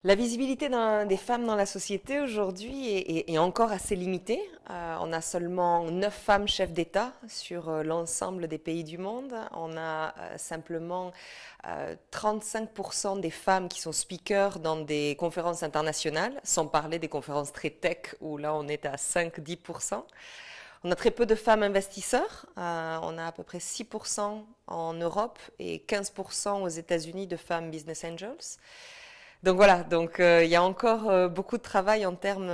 La visibilité des femmes dans la société aujourd'hui est encore assez limitée. On a seulement 9 femmes chefs d'État sur l'ensemble des pays du monde. On a simplement 35% des femmes qui sont speakers dans des conférences internationales, sans parler des conférences très tech où là on est à 5-10%. On a très peu de femmes investisseurs. On a à peu près 6% en Europe et 15% aux États-Unis de femmes business angels. Donc voilà, il y a encore beaucoup de travail en termes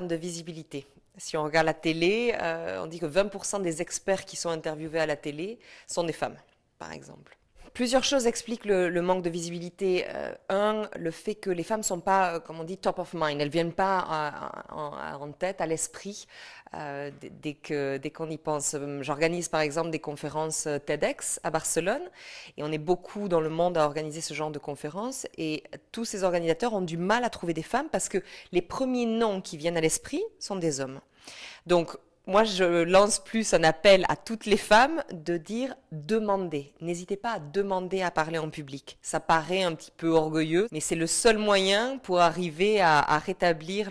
de visibilité. Si on regarde la télé, on dit que 20% des experts qui sont interviewés à la télé sont des femmes, par exemple. Plusieurs choses expliquent le manque de visibilité. Un, le fait que les femmes ne sont pas, comme on dit, top of mind. Elles ne viennent pas en tête, à l'esprit, dès qu'on y pense. J'organise par exemple des conférences TEDx à Barcelone et on est beaucoup dans le monde à organiser ce genre de conférences et tous ces organisateurs ont du mal à trouver des femmes parce que les premiers noms qui viennent à l'esprit sont des hommes. Donc, moi, je lance plus un appel à toutes les femmes de dire demandez. N'hésitez pas à demander à parler en public. Ça paraît un petit peu orgueilleux, mais c'est le seul moyen pour arriver à rétablir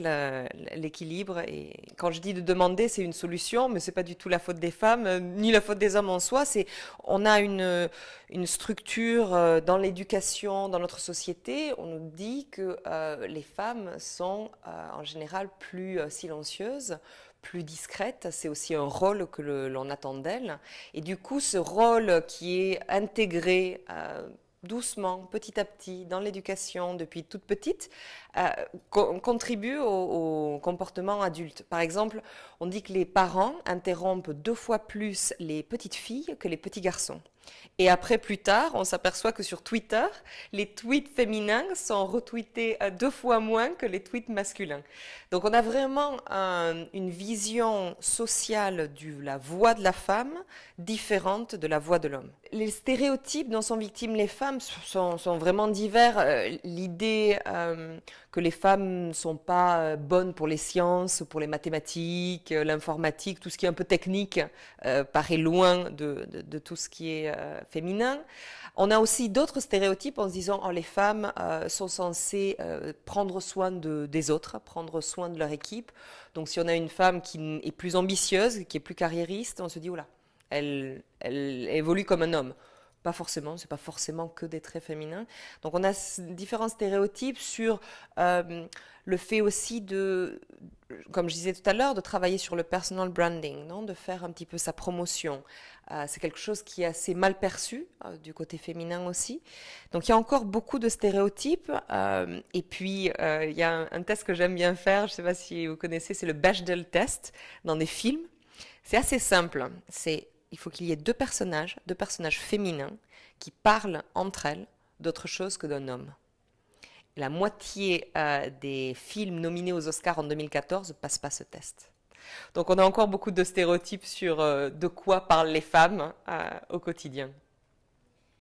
l'équilibre. Et quand je dis de demander, c'est une solution, mais c'est pas du tout la faute des femmes, ni la faute des hommes en soi. On a une structure dans l'éducation, dans notre société. On nous dit que les femmes sont en général plus silencieuses, plus discrète, c'est aussi un rôle que l'on attend d'elle. Et du coup, ce rôle qui est intégré doucement, petit à petit, dans l'éducation depuis toute petite, contribue au comportement adulte. Par exemple, on dit que les parents interrompent 2 fois plus les petites filles que les petits garçons. Et après, plus tard, on s'aperçoit que sur Twitter, les tweets féminins sont retweetés 2 fois moins que les tweets masculins. Donc on a vraiment une vision sociale de la voix de la femme différente de la voix de l'homme. Les stéréotypes dont sont victimes les femmes sont vraiment divers. L'idée que les femmes ne sont pas bonnes pour les sciences, pour les mathématiques, l'informatique, tout ce qui est un peu technique paraît loin de tout ce qui est féminin. On a aussi d'autres stéréotypes en se disant oh, les femmes sont censées prendre soin des autres, prendre soin de leur équipe. Donc si on a une femme qui est plus ambitieuse, qui est plus carriériste, on se dit oula, elle évolue comme un homme. Pas forcément, c'est pas forcément que des traits féminins. Donc on a différents stéréotypes sur le fait aussi comme je disais tout à l'heure, de travailler sur le personal branding, non, de faire un petit peu sa promotion. C'est quelque chose qui est assez mal perçu du côté féminin aussi. Donc il y a encore beaucoup de stéréotypes. Et puis il y a un test que j'aime bien faire, je ne sais pas si vous connaissez, c'est le Bechdel test dans des films. C'est assez simple. Il faut qu'il y ait deux personnages féminins qui parlent entre elles d'autre chose que d'un homme. La moitié des films nominés aux Oscars en 2014 ne passent pas ce test. Donc on a encore beaucoup de stéréotypes sur de quoi parlent les femmes au quotidien.